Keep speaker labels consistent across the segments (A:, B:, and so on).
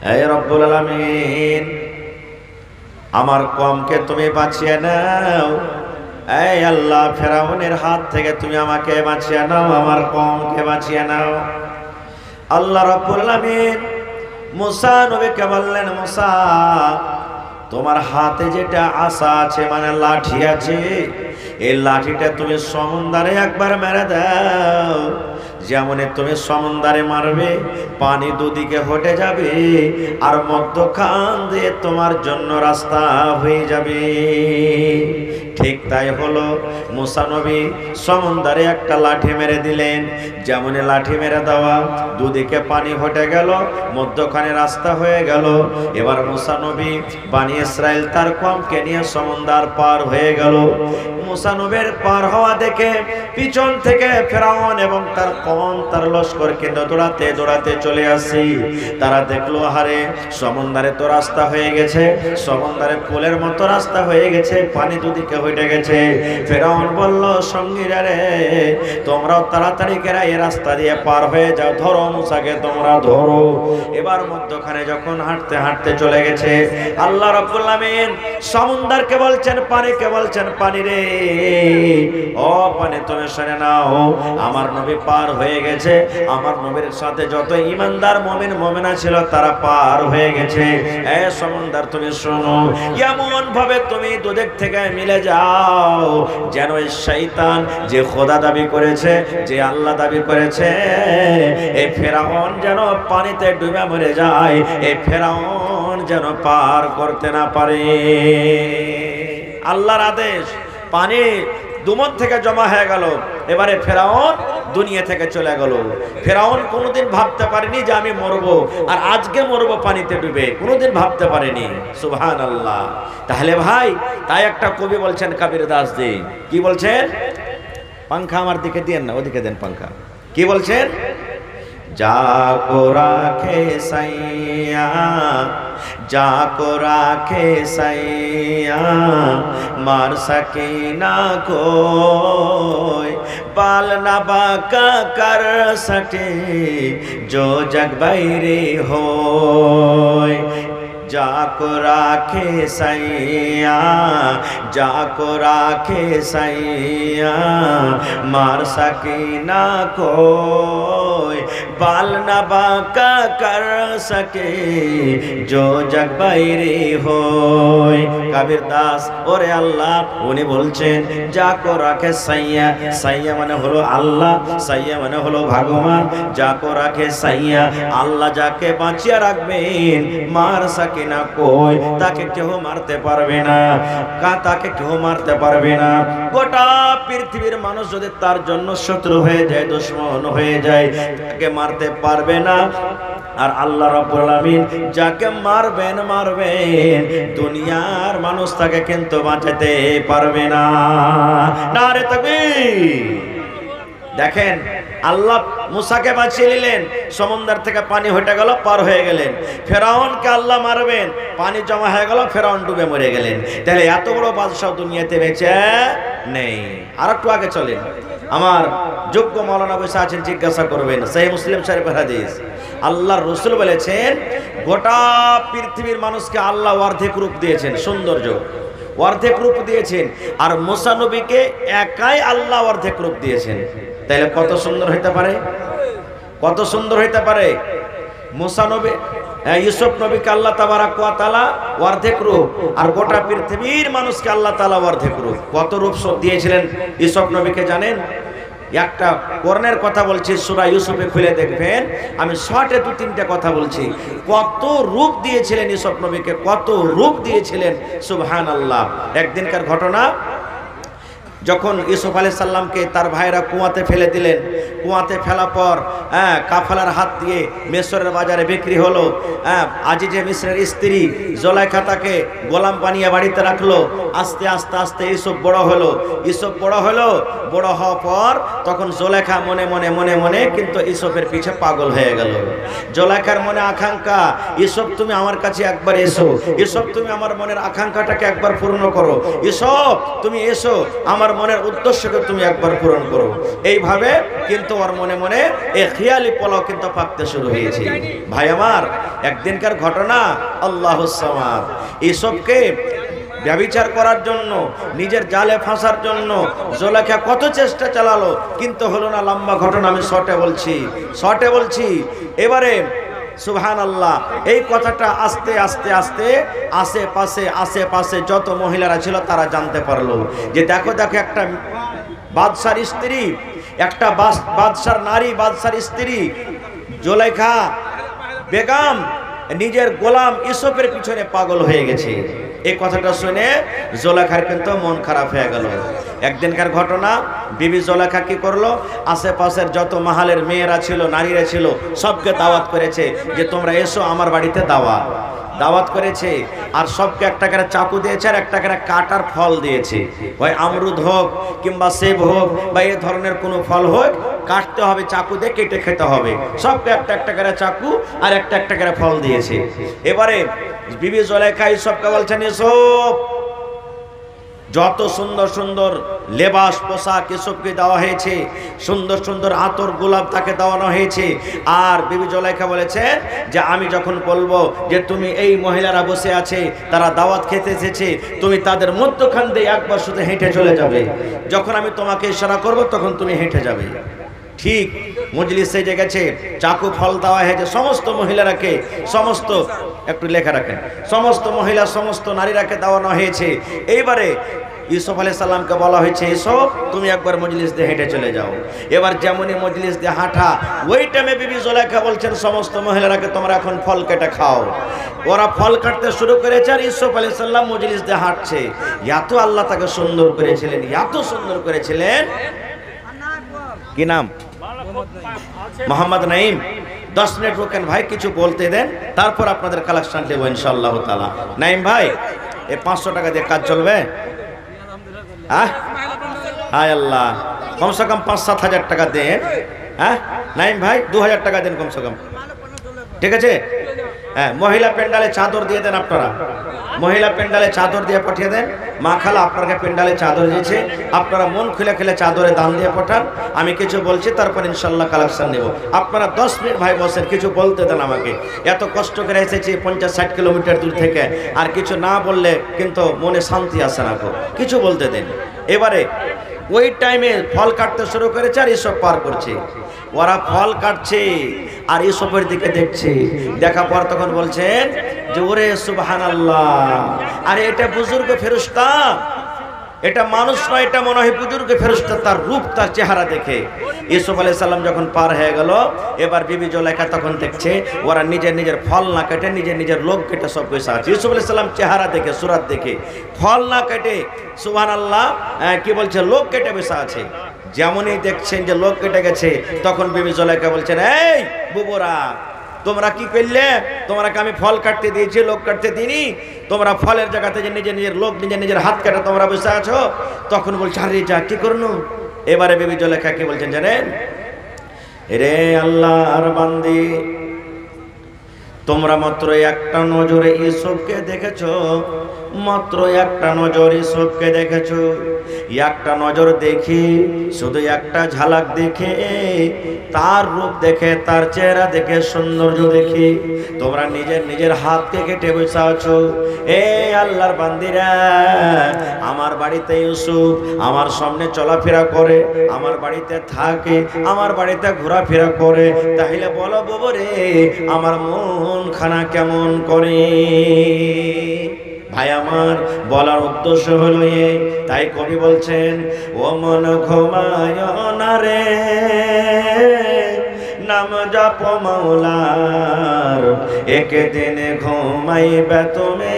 A: হে রব্বুল আলামিন, আমার কওমকে তুমি বাঁচিয়ে নাও। এই আল্লাহ, ফেরাউনের হাত থেকে তুমি আমাকে বাঁচিয়ে নাও, আমার কওমকে বাঁচিয়ে নাও। আল্লাহ রাব্বুল আলামিন মুসা নবীকে বললেন, মুসা, তোমার হাতে যেটা আসা আছে মানে লাঠি আছে, এই লাঠিটা তুমি সমুদ্রে একবার মেরে দাও। যেমন তুমি সমুদ্রে মারবে, পানি দুদিকে হটে যাবে আর মধ্যখান দিয়ে তোমার জন্য রাস্তা হয়ে যাবে। ঠিক তাই হলো। মুসা নবী সমুদ্রে একটা লাঠি মেরে দিলেন। যেমন লাঠি মেরে দেওয়া, দুদিকে পানি হটে গেল, মধ্যখানে রাস্তা হয়ে গেল। এবার মুসা নবী বনী ইসরাইল তার কওমকে নিয়ে সমুদ্র পার হয়ে গেল। মুসা নবীর পার হওয়া দেখে পিছন থেকে ফেরাউন এবং তার কওম, তার লস্কর কিন্তু দৌড়াতে দৌড়াতে চলে আসে। তারা দেখলো, হারে সমুদ্রে তো রাস্তা হয়ে গেছে, সমুদ্রে পুলের মতো রাস্তা হয়ে গেছে, পানি দুদিকে হয়ে গেছে। ফেরাউন বলল, সঙ্গীরা রে, তোমরাও তাড়াতাড়ি করে এই রাস্তা দিয়ে পার হয়ে যাও, ধরো মুসাকে তোমরা ধরো। এবার মধ্যখানে যখন হাঁটতে হাঁটতে চলে গেছে, আল্লাহ রাব্বুল আলামিন সমুদ্রকে বলছেন, পানিকে বলছেন, পানি রে, ও পানি তুমি শুনে নাও, আমার নবী পার হয়ে গেছে, আমার নবীর সাথে যত ঈমানদার মুমিন মুমিনা ছিল তারা পার হয়ে গেছে। এ সমুদ্র তুমি শোনো, এমন ভাবে তুমি দুদিক থেকে মিলে যাও যেন এই শয়তান যে খোদা দাবি করেছে, যে আল্লাহ দাবি করেছে, এই ফেরাউন যেন পানিতে ডুবে মরে যায়, এই ফেরাউন যেন পার করতে না পারে। আল্লাহর আদেশ, পানি দুমন থেকে জমা হয়ে গেল। এবারে ফেরাউন দুনিয়া থেকে চলে গেল। ফেরাউন কোনোদিন ভাবতে পারেনি যে আমি মরবো আর আজকে মরবো পানিতে ডুবে, কোনোদিন ভাবতে পারেনি। সুবহানাল্লাহ। তাহলে ভাই, তাই একটা কবি বলছেন, কবির দাস জি, কি বলছেন? পাংখা আমার দিকে দেন না, ওদিকে দেন পাংখা। কি বলছেন? যাকো রাখে সাইয়া, যাকো রাখে সাইয়া, মার সকে না কোই, बाल ना बाका कर सके जो जग बैरे हो। जाको राखे सैया, जाको राखे सैया, मार सके ना कोई, बाल ना बाका कर सके जो जग बैरे हो। कबीर दास ओरे अल्लाह उन्हें बोलছেন, जाको राखे सैया, सैया মানে হলো আল্লাহ, সাইয়া মানে হলো ভগবান। যাকো রাখে সাইয়া, আল্লাহ যাকে বাঁচিয়ে রাখবেন, মার সকে না কোই, তাকে কেউ মারতে পারবে না, তাকে কেউ মারতে পারবে না। গোটা পৃথিবীর মানুষ যদি তার জন্য শত্রু হয়ে যায়, দুশমন হয়ে যায়, তাকে মারতে পারবে না। আর আল্লাহ রাব্বুল আলামিন যাকে মারবেন মারবেন, দুনিয়ার মানুষ তাকে কিন্তু বাঁচাতে পারবে না। নারে তাকবীর। দেখেন, আল্লাহ মুসাকে বাঁচিয়ে নিলেন, সমুদ্র থেকে পানি হটে গেল, পার হয়ে গেলেন। ফেরাউনকে আল্লাহ মারবেন, পানি জমা হয়ে গেল, ফেরাউন ডুবে মরে গেলেন। তাহলে এত বড় বাদশাহ দুনিয়াতে বেঁচে নেই। আর একটু আগে চলেন, আমার যোগ্য মাওলানা বসে আছেন, জিজ্ঞাসা করবেন। সহিহ মুসলিম শরীফের হাদিস, আল্লাহর রাসূল বলেছেন, গোটা পৃথিবীর মানুষকে আল্লাহ অর্ধেক রূপ দিয়েছেন, সৌন্দর্য অর্ধেক রূপ দিয়েছেন, আর মুসা নবীকে একাই আল্লাহ অর্ধেক রূপ দিয়েছেন। তাহলে কত সুন্দর হইতে পারে, কত সুন্দর হইতে পারে। মুসা নবী, ইউসুফ নবীকে আল্লাহ তাবারাক ওয়া তাআলা অর্ধেক রূপ, আর গোটা পৃথিবীর মানুষকে আল্লাহ তাআলা অর্ধেক রূপ। কত রূপ দিয়েছিলেন ইউসুফ নবীকে জানেন? একটা কোরআনের কথা বলছি, সূরা ইউসুফে খুলে দেখবেন, আমি শর্টে দু তিনটা কথা বলছি। কত রূপ দিয়েছিলেন ইউসুফ নবীকে, কত রূপ দিয়েছিলেন, সুবহানাল্লাহ। একদিনকার ঘটনা, যখন ইউসুফ আলাইহিস সালামকে তার ভাইরা কুয়াতে ফেলে দিলেন, কুয়াতে ফেলা পর কাফালার হাত দিয়ে মিশরের বাজারে বিক্রি হলো। আজিজে মিশরের স্ত্রী জুলাইখা তাকে গোলাম বানিয়ে বাড়িতে রাখলো। আস্তে আস্তে আস্তে ইউসুফ বড় হলো, ইউসুফ বড় হলো, বড় হওয়ার পর তখন জুলেখা মনে মনে মনে মনে কিন্তু ইউসুফের পিছে পাগল হয়ে গেল। জুলেখার মনে আকাঙ্ক্ষা, ইউসুফ তুমি আমার কাছে একবার এসো, ইউসুফ তুমি আমার মনের আকাঙ্ক্ষাটাকে একবার পূর্ণ করো, ইউসুফ তুমি এসো, আমার মনের উদ্দেশ্যকে তুমি একবার পূরণ করো। এইভাবে কিন্তু ওর মনে মনে এই খেয়ালি পোলাও কিন্তু পাকতে শুরু হয়েছে। ভাই আমার, একদিনকার ঘটনা, আল্লাহুস সামাদ। ইউসুফকে ব্যভিচার করার জন্য, নিজের জালে ফাঁসার জন্য জুলেখা কত চেষ্টা চালালো, কিন্তু হলো না। লম্বা ঘটনা, আমি শর্টে বলছি। এবারে সুবহানাল্লাহ, এই কথাটা আস্তে আস্তে আস্তে আশেপাশে যত মহিলারা ছিল তারা জানতে পারলো যে দেখো একটা বাদশার স্ত্রী, একটা বাদশার নারী, বাদশার স্ত্রী জুলেখা বেগম নিজের গোলাম ইউসুফের পিছনে পাগল হয়ে গেছে। এই কথাটা শুনে জুলেখার কিন্তু মন খারাপ হয়ে গেল। একদিনকার ঘটনা, বিবি জুলেখা কি করলো, আশেপাশের যত মাহালের মেয়েরা ছিল, নারীরা ছিল, সবকে দাওয়াত করেছে যে তোমরা এসো আমার বাড়িতে। দাওয়াত করেছে, আর সবকে একটা করে চাকু দিয়েছে আর একটা করে কাটার ফল দিয়েছে। হয় আমরুদ হোক কিংবা সেব হোক বা এই ধরনের কোনো ফল হোক, কাটতে হবে, চাকু দিয়ে কেটে খেতে হবে। সবকে একটা করে চাকু আর একটা করে ফল দিয়েছে। এবারে বিবি জুলেখা সবকে বলছেন, এসব যত সুন্দর সুন্দর লেবাস পোশাক এসবকে দেওয়া হয়েছে, সুন্দর সুন্দর আতর গোলাপ তাকে দেওয়ানো হয়েছে। আর বিবি জুলেখা বলেছেন যে আমি যখন বলবো যে তুমি এই মহিলারা বসে আছে, তারা দাওয়াত খেতে এসেছে, তুমি তাদের মধ্যখান দিয়ে একবার শুধু হেঁটে চলে যাবে। যখন আমি তোমাকে ইশারা করব তখন তুমি হেঁটে যাবে। ঠিক মজলিস সেজে গেছে, চাকু ফল দেওয়া হয়েছে সমস্ত মহিলারাকে, সমস্ত একটু লেখা রাখেন, সমস্ত মহিলা সমস্ত নারীরাকে দেওয়ানো হয়েছে। এইবারে ইউসুফ আলাইহিস সালামকে বলা হয়েছে, এসব তুমি একবার মজলিস দিয়ে হেঁটে চলে যাও। এবার যেমনই মজলিস দিয়ে হাঁটা, ওই টাইমে বিবি জুলেখা বলছেন সমস্ত মহিলারাকে তোমরা এখন ফল কেটে খাও। ওরা ফল কাটতে শুরু করেছে আর ইউসুফ আলাইহিস সালাম মজলিস দিয়ে হাঁটছে। এত আল্লাহ তাকে সুন্দর করেছিলেন, এত সুন্দর করেছিলেন। কি নাম? মোহাম্মদ নাইম। 10 মিনিট রোকেন ভাই, কিছু বলতে দেন, তারপর আপনাদের কালেকশন দেব ইনশাআল্লাহ তাআলা। নাইম ভাই, এই 500 টাকা দিয়ে কাজ চলবে? হায় আল্লাহ, কমসে কম 5-7 হাজার টাকা দেন। হ্যাঁ নাইম ভাই, 2000 টাকা দেন কমসে কম, ঠিক আছে? হ্যাঁ, মহিলা প্যান্ডালে চাদর দিয়ে দেন আপনারা, মহিলা প্যান্ডালে চাদর দিয়ে পাঠিয়ে দেন। মা খালা আপনাকে প্যান্ডালে চাদর দিয়েছে, আপনারা মন খুলে চাদরে দান দিয়ে পাঠান। আমি কিছু বলছি, তারপর ইনশাল্লাহ কালেকশন নেব। আপনারা 10 মিনিট ভাই বসেন, কিছু বলতে দেন আমাকে। এত কষ্ট করে এসেছি 50-60 কিলোমিটার দূর থেকে, আর কিছু না বললে কিন্তু মনে শান্তি আসে না। কিছু বলতে দেন। এবারে ওই টাইমে ফল কাটতে শুরু করেছে আর এসব পার করছে। ওরা ফল কাটছে আর ইউসুফের দিকে দেখছে। দেখা পর তখন বলছেন যে ওরে সুবহানাল্লাহ, আরে এটা বুজুর্গ ফেরেশতা, এটা মানুষ নয়, এটা মনে হয় বুজুর্গ ফেরেশতা। তার রূপ, তার চেহারা দেখে ইউসুফ আলাইহিস সালাম যখন পার হয়ে গেল, এবার বিবি জুলেখা তখন দেখছে ওরা নিজের ফল না কেটে নিজের লোক কেটে সব পয়সা আছে। ইউসুফ আলাইহিস সালাম চেহারা দেখে, সুরাত দেখে, ফল না কেটে সুবহানাল্লাহ কি বলছে, লোক কেটে বসে আছে। যেমনই দেখছেন যে লোক কেটে গেছে, তখন বিবি জুলেখা বলছেন, এই বুবুরা, তোমরা কি করলে? তোমরাকে আমি ফল কাটতে দিয়েছি, লোক কাটতে দিইনি। তোমরা ফলের জায়গাতে যে নিজের লোক নিজের হাত কাটে তোমরা বসে আছো। তখন বলছে, আরে যা কি করনু। এবারে বিবি জুলেখা কি বলছেন জানেন? রে আল্লাহর বান্দি, তোমরা মাত্র একটা নজরে ইউসুফকে দেখেছো, মাত্র একটা নজর ইউসুফকে দেখেছো। একটা নজর দেখি, শুধু একটা ঝালক দেখে, তার রূপ দেখে, তার চেহারা দেখে, সৌন্দর্য দেখি তোমরা নিজের হাতকে কেটে বসে আছো। এ আল্লাহর বান্দিরা, আমার বাড়িতে ইউসুফ আমার সামনে চলাফেরা করে, আমার বাড়িতে থাকে, আমার বাড়িতে ঘোরাফেরা করে, তাহলে বলো বাবু রে, আমার মন খানা কেমন করে? ভাই আমার, বলার উদ্দেশ্য হলো এই, তাই কবি বলছেন, ও মন ঘুমায় না রে, নাম জপ মাওলার, একদিন ঘুমাইবে তুমি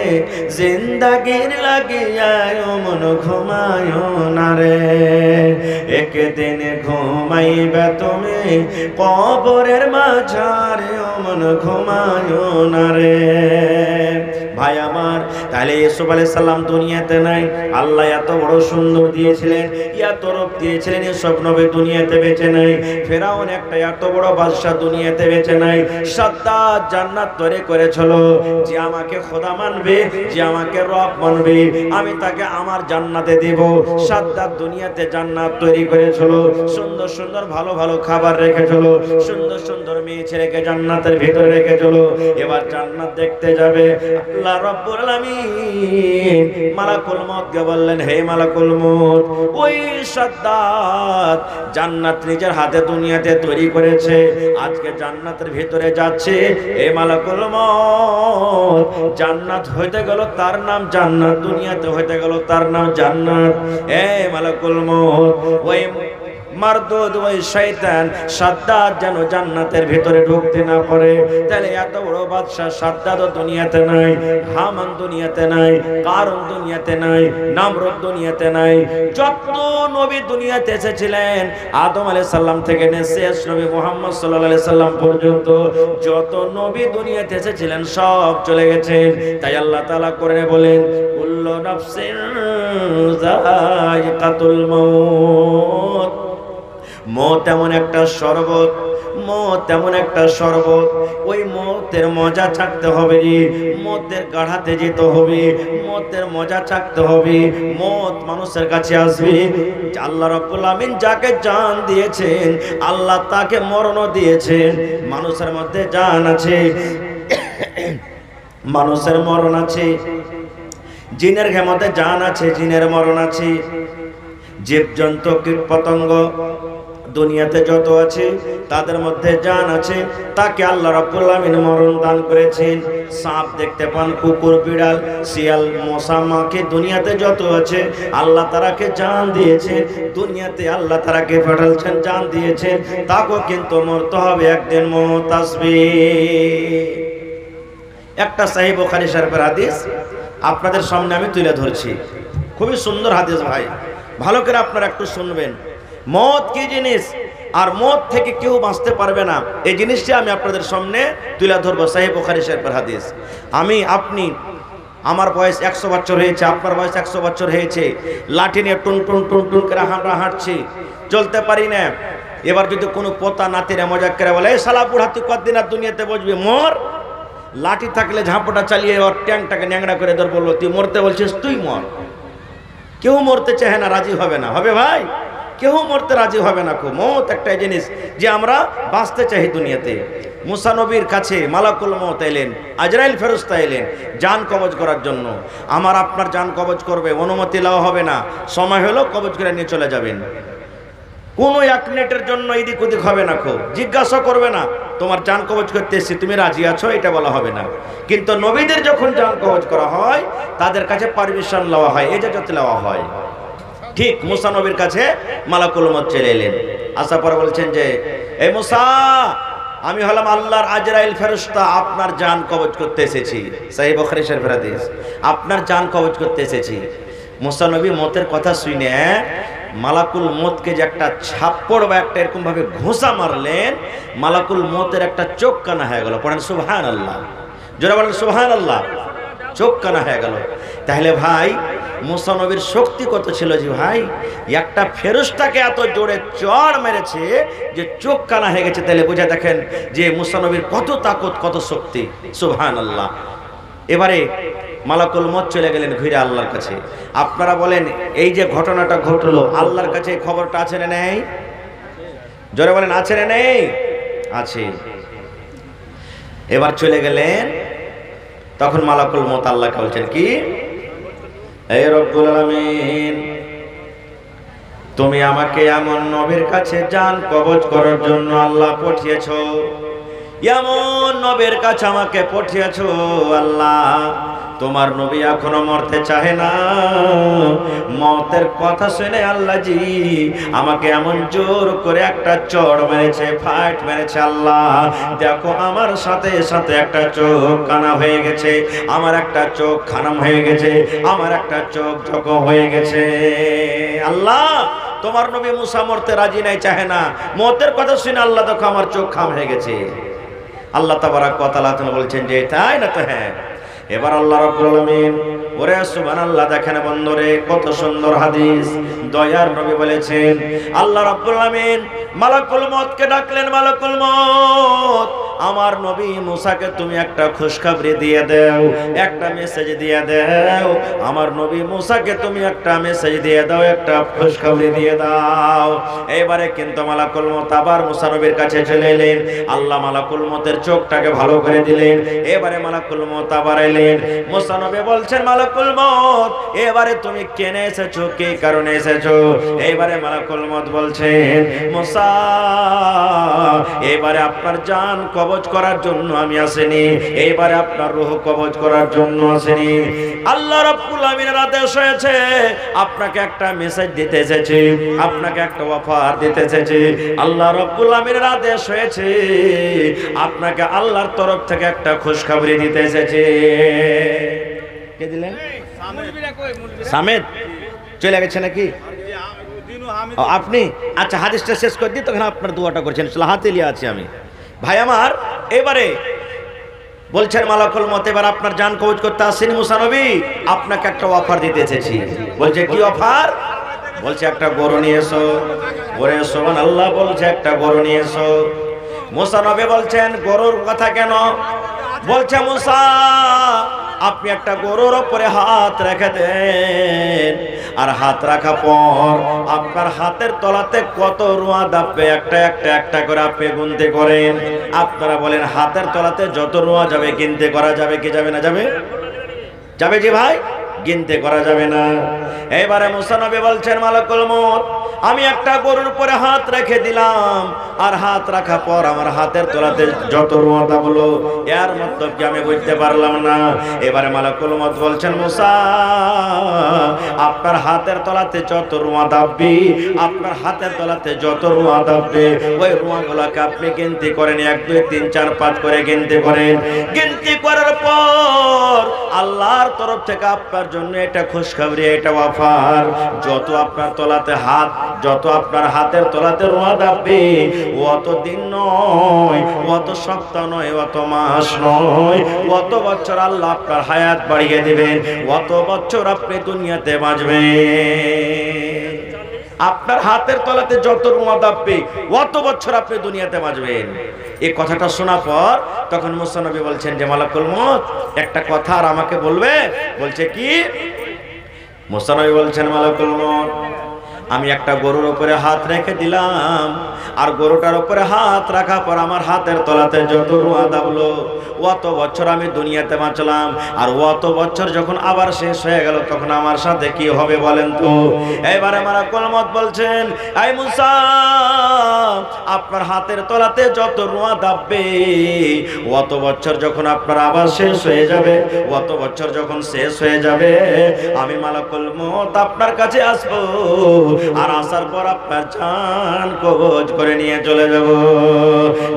A: জিন্দাগির লাগিয়া। ও মন ঘুমায় না রে, একদিন ঘুমাইবে তুমি কবরের মাঝারে। ও মন ঘুমায় না রে। ভাই আমার, তাহলে ইউসুফ আলাইহিস সালাম দুনিয়াতে নাই, আল্লাহ এত বড় সুন্দর দিয়েছিলেন, এত রূপ দিয়েছিলেন, সব নবী দুনিয়াতে বেঁচে নাই। ফেরাউন একটা এত বড় বাদশা দুনিয়াতে বেঁচে নাই। সাদ্দাত জান্নাত তৈরি করেছিল, যে আমাকে খোদা মানবে, যে আমাকে রব মানবে, আমি তাকে আমার জান্নাতে দেব। সাদ্দাত দুনিয়াতে জান্নাত তৈরি করেছিল, সুন্দর সুন্দর ভালো ভালো খাবার রেখেছিল, সুন্দর সুন্দর মেয়ে ছেলেকে জান্নাতের ভিতরে রেখেছিল। এবার জান্নাত দেখতে যাবে, আল্লাহ রাব্বুল আলামিন মালাকুল মউতকে বললেন, হে মালাকুল মউত, ওই সাদ্দাত জান্নাত নিজের হাতে দুনিয়াতে তৈরি করেছে, আজকে জান্নাতের ভিতরে যাচ্ছে। এই মালাকুল মউত, জান্নাত হইতে গেল তার নাম জান্নাত, দুনিয়াতে হইতে গেল তার নাম জান্নাত। এই মালাকুল মউত, ওই মারদুদ, ওই শয়তান সাদ্দাত যেন জান্নাতের ভিতরে ঢুকতে না পারে। তাহলে এত বড় বাদশা সাদ্দাত দুনিয়াতে নাই, হামান দুনিয়াতে নাই, কারুন দুনিয়াতে নাই, নামরুদ দুনিয়াতে নাই। যত নবী দুনিয়াতে এসেছিলেন আদম আলাইহিস সালাম থেকে শেষ নবী মুহাম্মদ সাল্লাল্লাহু আলাইহি সাল্লাম পর্যন্ত যত নবী দুনিয়াতে এসেছিলেন সব চলে গেছেন। তাই আল্লাহ তাআলা কোরআনে বলেন, কুল্লু নাফসিন যায়িকাতুল মাউত। মওত এমন একটা শরবত, মওত এমন একটা শরবত, ওই মওতের মজা চাখতে হবে, মওতের গাড়াতে যেতে হবে, মওতের মজা চাখতে হবে। মওত মানুষের কাছে আসবে, আল্লাহ রাব্বুল আমিন যাকে জান দিয়েছেন আল্লাহ তাকে মরণও দিয়েছেন। মানুষের মধ্যে জান আছে, মানুষের মরণ আছে, জিনের মধ্যে জান আছে, জিনের মরণ আছে। জীবজন্তু কীট পতঙ্গ দুনিয়াতে যত আছে তাদের মধ্যে জান আছে, তাকে আল্লাহ রাব্বুল আমিন মরণ দান করেছেন। সাপ দেখতে পান, কুকুর, বিড়াল, শিয়াল, মশা, মাছি দুনিয়াতে যত আছে আল্লাহ তারাকে জান দিয়েছেন, দুনিয়াতে আল্লাহ তারাকে পাঠালছেন, জান দিয়েছেন। তাকেও কিন্তু মরতে হবে, একদিন মওত আসবে। একটা সহিহ বুখারী শরীফের হাদিস আপনাদের সামনে আমি তুলে ধরছি, খুবই সুন্দর হাদিস ভাই, ভালো করে আপনারা একটু শুনবেন। মওত কি জিনিস আর মওত থেকে কেউ বাঁচতে পারবে না, এই জিনিসটি আমি আপনাদের সামনে তুলে ধরবো। সহিহ বুখারী শরীফের হাদিস। আপনি আমার বয়স 100 বছর হয়েছে, আপনার বয়স 100 বছর হয়েছে, লাঠি নিয়ে টুন টুন টুন টুন করে আমরা হাঁটছি, চলতে পারি না। এবার যদি কোনো পোতা নাতিরা মজাক করে বলে, এই শালা বুড়া তুই কতদিন আর দুনিয়াতে বসবি, মর। লাঠি থাকলে ঝাঁপটা চালিয়ে ওর ট্যাংটাকে ন্যাংড়া করে ধর, বললো তুই মরতে বলছিস, তুই মর। কেউ মরতে চায় না, রাজি হবে না, হবে ভাই? কেউ মরতে রাজি হবে না। খুব মওত একটা জিনিস যে আমরা বাঁচতে চাই দুনিয়াতে। মুসা নবীর কাছে মালাকুল মওত এলেন, আজরাইল ফেরেশতা এলেন জান কবজ করার জন্য। আমার আপনার জান কবজ করবে, অনুমতি লওয়া হবে না, সময় হলো কবজ করে নিয়ে চলে যাবেন। কোনো এক মিনিটের জন্য এদিক ওদিক হবে না, খুব জিজ্ঞাসা করবে না তোমার জান কবজ করতে এসেছি, তুমি রাজি আছো, এটা বলা হবে না। কিন্তু নবীদের যখন জান কবজ করা হয় তাদের কাছে পারমিশন লওয়া হয়, এজাজত লওয়া হয়। ঠিক মুসা নবীর কাছে মালাকুল মওত চলে এলেন, আসার পর বলছেন যে, এই মুসা, আমি হলাম আল্লাহর আজরাইল ফেরেশতা, আপনার জান কবজ করতে এসেছি। সহিহ বুখারী শরীফের হাদিস, আপনার জান কবজ করতে এসেছি। মুসা নবী মওতের কথা শুনে মালাকুল মওতকে যে একটা ছাপ্পড় বা একটা এরকম ভাবে ঘোষা মারলেন, মালাকুল মওতের একটা চোখ কানা হয়ে গেল। পড়েন সুবহানাল্লাহ, জোরে বলেন সুবহানাল্লাহ। চোখ কানা হয়ে গেল। তাহলে ভাই মুসা নবীর শক্তি কত ছিল যে ভাই, একটা ফেরেশতাকে এত জোরে চড় মেরেছে যে চোখ কানা হয়ে গেছে। তাহলে বুঝে দেখেন যে মুসা নবীর কত তাকত, কত শক্তি। সুবহানাল্লাহ। এবারে মালাকুল মওত চলে গেলেন ঘুরে আল্লাহর কাছে। আপনারা বলেন, এই যে ঘটনাটা ঘটলো আল্লাহর কাছে খবরটা আছে না নেই? জোরে বলেন, আছে না নেই? আছে। এবার চলে গেলেন, তখন মালাকুল মওত আল্লাহকে বলছেন কি, হে রব্বুল আলামিন, তুমি আমাকে এমন নবীর কাছে জান কবজ করার জন্য আল্লাহ পাঠিয়েছো, এমন নবীর কাছে আমাকে পাঠিয়েছো আল্লাহ। তোমার নবী এখনো মরতে চাহে না। মওতের কথা শুনে আল্লাহ জি আমাকে এমন জোর করে একটা চড় মেরেছে, ফাইট মেরেছে। আল্লাহ দেখো, আমার সাথে সাথে একটা চোখ কানা হয়ে গেছে, আমার একটা চোখ খানাম হয়ে গেছে, আমার একটা চোখ জখম হয়ে গেছে। আল্লাহ, তোমার নবী মুসা মরতে রাজি নাই, চাহে না। মওতের কথা শুনে আল্লাহ দেখো আমার চোখ খাম হয়ে গেছে। আল্লাহ তাবারাক ওয়া তাআলা বলছেন যে তাই না? তো হ্যাঁ। এবার আল্লাহ রাব্বুল আলামিন, ওরে সুবহানাল্লাহ, দেখেন বন্ধুরে কত সুন্দর হাদিস। দয়ার নবী বলেছেন, আল্লাহ রাব্বুল আলামিন মালাকুল মউতকে ডাকলেন, মালাকুল মউত, আমার নবী মুসাকে তুমি একটা খুশখবরি দিয়ে দাও, একটা মেসেজ দিয়ে দাও। আমার নবী মুসাকে তুমি একটা মেসেজ দিয়ে দাও, একটা খুশখবরি দিয়ে দাও। এবারে কিন্তু মালাকুল মউত আবার মুসা নবীর কাছে চলে এলেন। আল্লাহ মালাকুল মউতের চোখটাকে ভালো করে দিলেন। এবারে মালাকুল মউত আবার এলেন। মুসা নবী বলছেন, মালাকুল মউত, এবারে তুমি কেন এসেছো, কি কারণে এসেছো? এবারে মালাকুল মউত বলছেন, মুসা, এবারে আপনার জান কবজ করার জন্য আমি আসেনি, এইবারে আপনার রূহ কবজ করার জন্য আসেনি। আল্লাহ রাব্বুল আলামিনের আদেশ হয়েছে, আপনাকে একটা মেসেজ দিতে এসেছি, আপনাকে একটা অফার দিতে এসেছি। আল্লাহ রাব্বুল আলামিনের আদেশ হয়েছে, আপনাকে আল্লাহর তরফ থেকে একটা খুশখবরি দিতে এসেছে। কে দিলেন? সামেদ চলে গেছে নাকি আপনি? আচ্ছা, হাদিসটা শেষ করে দিই, তখন আপনার দোয়াটা করছেন, হাতে লিয়ে আছি আমি। ভাই আমার, এবারে বলছেন মালাকুল মউত, এবার আপনার জান কবজ করতে আসেনি মুসা নবী, আপনাকে একটা অফার দিতে এসেছি। বলছে, কি অফার? বলছে, একটা গরু নিয়ে এসো। ওরে সুবহানাল্লাহ, বলছে একটা গরু নিয়ে এসো। মুসা নবী বলছেন, গরুর কথা কেন? বলছে, মুসা, আপনি একটা গরুর উপরে হাত রেখে দেন, আর হাত রাখা পর আপনার হাতের তলাতে কত রুয়া দাববে, একটা একটা একটা করে আপনি গুনতে করেন। আপনারা বলেন, হাতের তলাতে যত রুয়া যাবে গিনতে করা যাবে কি যাবে না? যাবে, যাবে জি ভাই, গিনতে করা যাবে না। এবারে মুসা নবী বলছেন, মালাকুল মউত, আমি একটা গরুর উপরে হাত রেখে দিলাম, আর হাত রাখা পর আমার হাতের তলাতে যত রুয়া দাবলো, এর মতলব কি আমি বুঝতে পারলাম না। এবারে মালাকুল মউত বলছেন, মুসা, আপনার হাতের তলাতে যত রুয়া দাববে, আপনার হাতের তলাতে যত রুয়া দাববে, ওই রুয়াগুলোকে আপনি গিনতি করেন, 1 2 3 4 5 করে গিনতি করেন। গিনতি করার পর আল্লাহর তরফ থেকে আপনার জন্য এটা খুশখবরি, এটা অফার, যত আপনার তলাতে হাত, যত আপনার হাতের তলাতে রুয়া দাববে, অত দিন নয়, অত সপ্তাহ নয়, অত মাস নয়, অত বছর আল্লাহ আপনার হায়াত বাড়িয়ে দিবেন, অত বছর আপনি দুনিয়াতে বাঁচবেন। আপনার হাতের তলাতে যত রুয়া দাববে, অত বছর আপনি দুনিয়াতে বাঁচবেন। এই কথাটা শোনার পর তখন মুসা নবী বলছেন যে, মালাকুল মউত, একটা কথা আর আমাকে বলবে? বলছে, কি? মুসা নবী বলছেন, মালাকুল মউত, আমি একটা গরুর উপরে হাত রেখে দিলাম, আর গরুটার উপরে হাত রাখা পর আমার হাতের তলাতে যত রুয়া দাবলো, অত বছর আমি দুনিয়াতে বাঁচলাম, আর অত বছর যখন আবার শেষ হয়ে গেল, তখন আমার সাথে কি হবে বলেন তো? এবারে মালাকুল মউত বলছেন, আই মুসা, আপনার হাতের তলাতে যত রুয়া দাববে, অত বছর যখন আপনার আবার শেষ হয়ে যাবে, অত বছর যখন শেষ হয়ে যাবে, আমি মালাকুল মউত আপনার কাছে আসবো, আর আসার পর আপনার জান কবজ করে নিয়ে চলে যাব।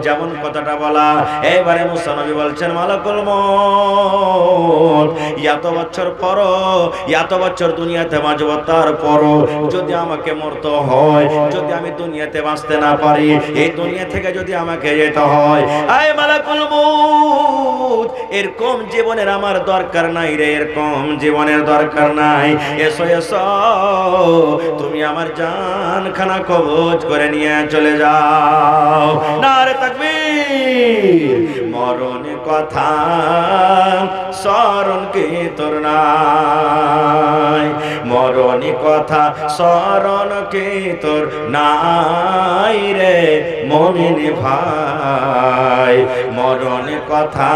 A: যেমন কথাটা বলা। এবারে মুসা নবী বলছেন, মালাকুল মউত, এত বছর পর, এত বছর দুনিয়াতে বাঁচব, তারপরও যদি আমাকে মরতে হয়, যদি আমি দুনিয়াতে বাঁচতে না পারি, এই দুনিয়া থেকে যদি আমাকে যেতে হয়, আয় মালাকুল মউত, এরকম জীবনের আমার দরকার নাই রে, এরকম জীবনের দরকার নাই। এসো এসো, তুমি আমার জান খানা কবজ করে নিয়ে চলে যাও। নারে তাকবীর। মরণ কথা স্মরণ কি তোর নাই, মরণ কথা স্মরণ কি তোর নাই রে মুমিন ভাই, মরণ কথা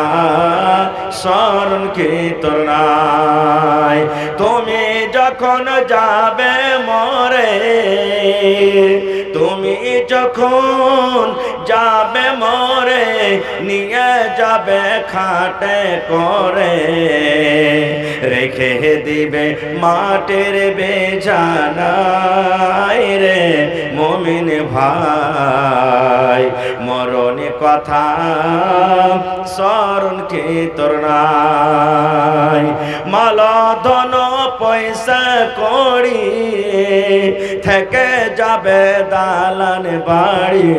A: স্মরণ কি তোর নাই। তুমি যখন যাবে মরে, তুমি যখন যাবে মরে, নিয়ে যাবে খাটে করে, রেখে দিবে মাটির বিছানায় রে মুমিন ভাই, মরণ কথা স্মরণ কি তোর নাই। মাল ধন পয়সা করি থেকে যাবে দালান বাড়ি,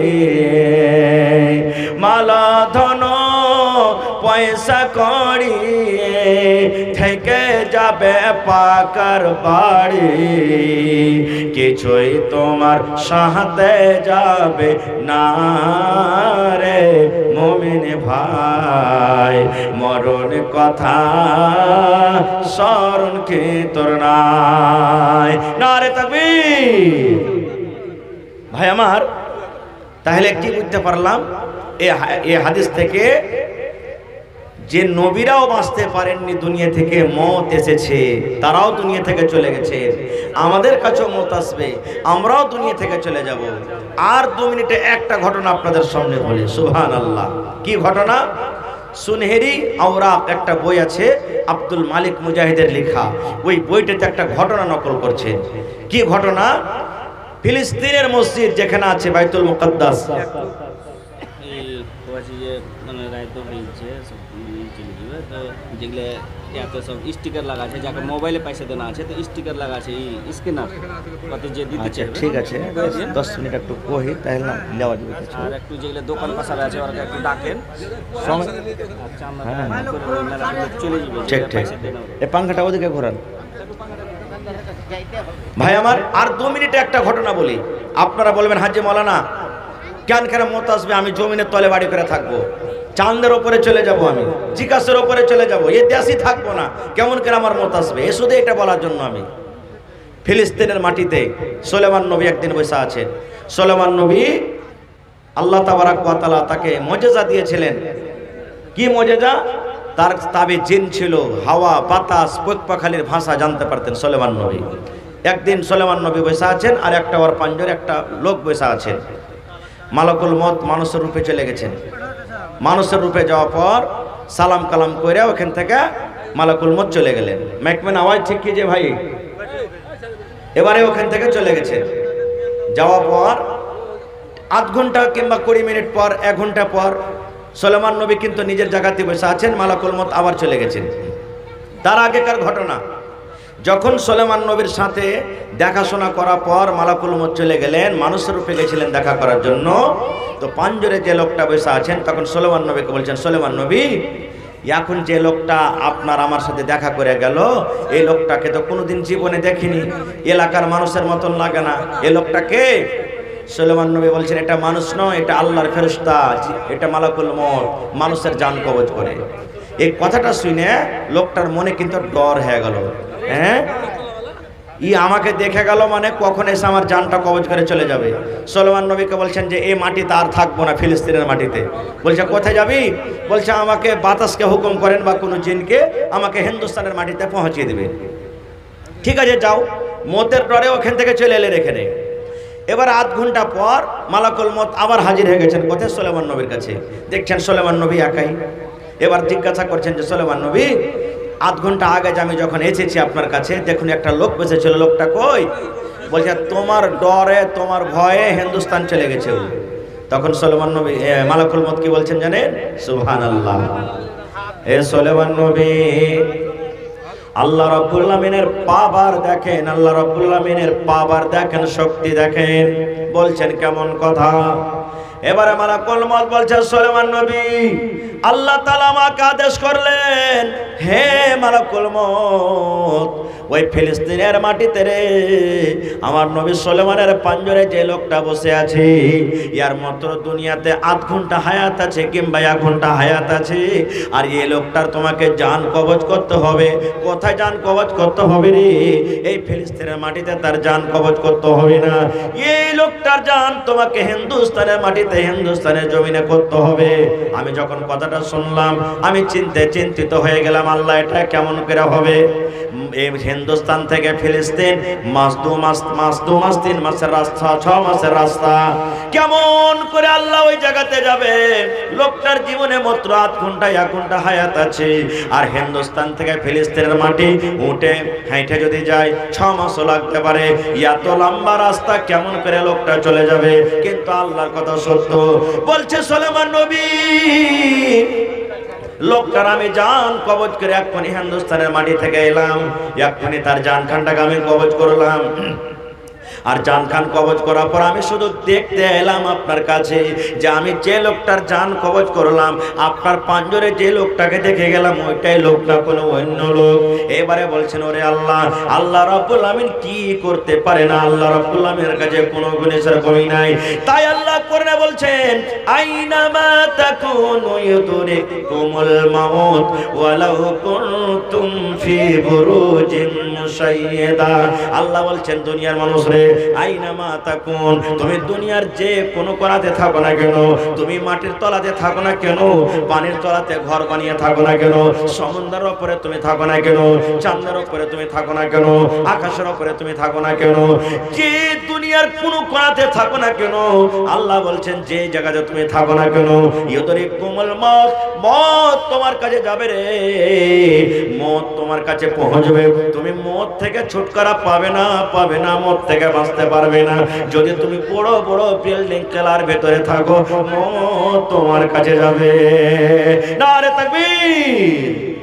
A: মাল ধন পয়সা কড়ি থেকে যাবে পাকার বাড়ি, কিছুই তোমার সাথে যাবে না রে মুমিন ভাই, মরণ কথা স্মরণ কি তোর নাই? নারে তাকবীর। ভাই আমার, তাহলে কি বুঝতে পারলাম এই হাদিস থেকে? যে নবীরাও বাঁচতে পারেননি দুনিয়া থেকে, মওত এসেছে, তারাও দুনিয়া থেকে চলে গেছে, আমাদের কাছেও মওত আসবে, আমরাও দুনিয়া থেকে চলে যাব। আর 2 মিনিটে একটা ঘটনা আপনাদের সামনে বলি। সুবহানাল্লাহ। কি ঘটনা? সুনহেরি আওরাক একটা বই আছে, আব্দুল মালিক মুজাহিদের লেখা। ওই বইটাতে একটা ঘটনা নকল করছেন। কি ঘটনা? ফিলিস্তিনের মসজিদ যেখানে আছে বাইতুল মুকাদ্দাস,
B: যেগুলো এত সব স্টিকার লাগা আছে, যাকে মোবাইলে পয়সা দেনা আছে তো স্টিকার লাগা আছে, এই স্ক্যানার কত যে দিতে চাই।
A: ঠিক আছে, 10 মিনিট একটু কই তাহলে না নেওয়া যাবে।
B: আর একটু যেগুলো দোকান পাশারে আছে ওরা একটু ডাকেন, আচ্ছা আমরা চলে যাবে।
A: ঠিক ঠিক, এই পাংখাটা ওদিকে ঘোরান। ভাই আমার, আর 2 মিনিটে একটা ঘটনা বলি। আপনারা বলবেন হাজী মাওলানা কেন মত আসবে, আমি জমিনের তলে বাড়ি করে থাকবো, চাঁদের ওপরে চলে যাব, আমি জিজ্ঞাসার ওপরে চলে যাব, এ দেশই থাকবো না, কেমন করে আমার মত আসবে? এ শুধু এটা বলার জন্য আমি ফিলিস্তিনের মাটিতে সুলেমান নবী একদিন বসে আছেন। সুলেমান নবী আল্লাহ তাবারাক ওয়া তাআলা তাকে মুজিজা দিয়েছিলেন। কি মুজিজা? তার তাবে জিন ছিল, হাওয়া বাতাস পাখালির ভাষা জানতে পারতেন সুলেমান নবী। একদিন সুলেমান নবী বসে আছেন, আর একটা ওর পাঞ্জরে একটা লোক বসে আছেন। মালাকুল মত মানুষের রূপে চলে গেছেন। মানুষের রূপে যাওয়ার পর সালাম কালাম করে ওখান থেকে মালাকুল মত চলে গেলেন। মাইকম্যান আওয়াজ ঠিক কি যে ভাই? এবারে ওখান থেকে চলে গেছেন। যাওয়ার পর আধ ঘন্টা কিংবা 20 মিনিট পর, 1 ঘন্টা পর সুলেমান নবী কিন্তু নিজের জায়গাতে বসে আছেন, মালাকুল মত আবার চলে গেছেন। তার আগেকার ঘটনা, যখন সুলেমান নবীর সাথে দেখাশোনা করার পর মালাকুল মত চলে গেলেন, মানুষের রূপে গেছিলেন দেখা করার জন্য, তো পাঞ্জরে যে লোকটা বসে আছেন তখন সুলেমান নবীকে বলছেন, সুলেমান নবী এখন যে লোকটা আপনার আমার সাথে দেখা করে গেল, এই লোকটাকে তো কোনোদিন জীবনে দেখিনি, এলাকার মানুষের মতন লাগে না, এই লোকটাকে? সুলেমান নবী বলছেন, এটা মানুষ নয়, এটা আল্লাহর ফেরেশতা, এটা মালাকুল মত, মানুষের জান কবজ করে। এই কথাটা শুনে লোকটার মনে কিন্তু ডর হয়ে গেল। হ্যাঁ, ই আমাকে দেখে গেল মানে কখন এসে আমার জানটা কবজ করে চলে যাবে। সুলেমান নবীকে বলছেন যে এই মাটিতে আর থাকবো না, ফিলিস্তিনের মাটিতে। বলছে কোথায় যাবি? বলছে আমাকে বাতাসকে হুকুম করেন বা কোনো জিনকে, আমাকে হিন্দুস্তানের মাটিতে পৌঁছিয়ে দেবে। ঠিক আছে যাও। মতের ডরে ওখান থেকে চলে এলেন এখানে। এবার আধ ঘন্টা পর মালাকুল মত আবার হাজির হয়ে গেছেন কোথায়? সুলেমান নবীর কাছে। দেখছেন সুলেমান নবী একাই। এবার জিজ্ঞাসা করছেন যে সুলেমান নবী, আধ ঘন্টা আগে যে আমি যখন এসেছি আপনার কাছে, দেখুন একটা লোক বসেছিল, লোকটা কই? বলছে তোমার ডরে তোমার ভয়ে হিন্দুস্তান চলে গেছে। তখন সুলেমান নবী মালাকুল মত কি বলছেন জানেন? সুবহানাল্লাহ। এ সুলেমান নবী, আল্লাহ রাব্বুল আমিনের পাওয়ার দেখেন, আল্লাহ রাব্বুল আমিনের পাওয়ার দেখেন, শক্তি দেখেন। বলছেন কেমন কথা? এবারে মালাকুল মত বলছে, সুলেমান নবী আল্লাহ তাআলা আমাকে আদেশ করলেন, হে মালাকুল মত ওই ফিলিস্তিনের মাটিতে রে আমার নবী সুলেমানের পাঞ্জরে যে লোকটা বসে আছে, ইয়ার মাত্র দুনিয়াতে আধ ঘন্টা হায়াত আছে কিংবা 1 ঘন্টা হায়াত আছে, আর এই লোকটার তোমাকে জান কবজ করতে হবে। কোথায় জান কবজ করতে হবে রে? এই ফিলিস্তিনের মাটিতে তার জান কবজ করতে হবে না, এই লোকটার জান তোমাকে হিন্দুস্তানের মাটিতে, হিন্দুস্তানের জমিনে করতে হবে। আমি যখন কথাটা শুনলাম আমি চিন্তিত হয়ে গেলাম, আল্লাহ এটা কেমন করে হবে? এই হিন্দুস্তান থেকে ফিলিস্তিন মাস 3 মাসের রাস্তা, 6 মাসের রাস্তা, কেমন করে আল্লাহ ওই জায়গাতে যাবে? লোকটার জীবনে মাত্র আধ ঘন্টা 1 ঘন্টা হায়াত আছে, আর হিন্দুস্তান থেকে ফিলিস্তিনের মাটি উঠে হাইটে যদি যায় 6 মাসও লাগতে পারে। এত লম্বা রাস্তা কেমন করে লোকটা চলে যাবে? কিন্তু আল্লাহর কথা সত্য। বলছে সুলেমান নবী, লোকটার আমি জান কবজ করে এক্ষুনি হিন্দুস্তানের মাটি থেকে এলাম, এক্ষুনি তার জান খানটাকে আমি কবজ করলাম। আর জান খান কবজ করার পর আমি শুধু দেখতে এলাম আপনার কাছে যে আমি যে লোকটার জান কবজ করলাম, আপনার পাঞ্জরে যে লোকটাকে দেখে গেলাম ওইটাই লোকটা কোনো অন্য লোক। এবারে বলছেন ওরে আল্লাহ, আল্লাহ রাব্বুল আমিন কি করতে পারে না? আল্লাহ রাব্বুল আমিনের কাছে কোনো গুণের কমি নাই। তাই আল্লাহ কোরআনে বলছেন আইনামা তাকুনু ইউদরিকুমুল মাউত ওয়ালাউ কুনতুম ফি বুরুজিন মুশাইয়্যাদা। আল্লাহ বলছেন দুনিয়ার মানুষ রে, আইনামা তাকুন, তুমি দুনিয়ার যে কোনো কোণাতে থাকো না কেন, তুমি মাটির তলাতে থাকো না কেন, পানির তলাতে ঘর বানিয়ে থাকো না কেন, সমুদ্রের উপরে তুমি থাকো না কেন, চাঁদের উপরে তুমি থাকো না কেন, আকাশের উপরে তুমি থাকো না কেন, যে দুনিয়ার কোনো কোণাতে থাকো না কেন, আল্লাহ বলছেন যে জায়গাতে তুমি থাকো না কেন, ইউদরিকুমুল মাউত, মত তোমার কাছে যাবে রে, মত তোমার কাছে পৌঁছবে, তুমি মত থেকে ছুটকারা পাবে না, পাবে না, মত থেকে বাঁচতে পারবে না। যদি তুমি বড় বড় বিল্ডিং কেলার ভেতরে থাকো, মত তোমার কাছে যাবে। নারে তাকবীর।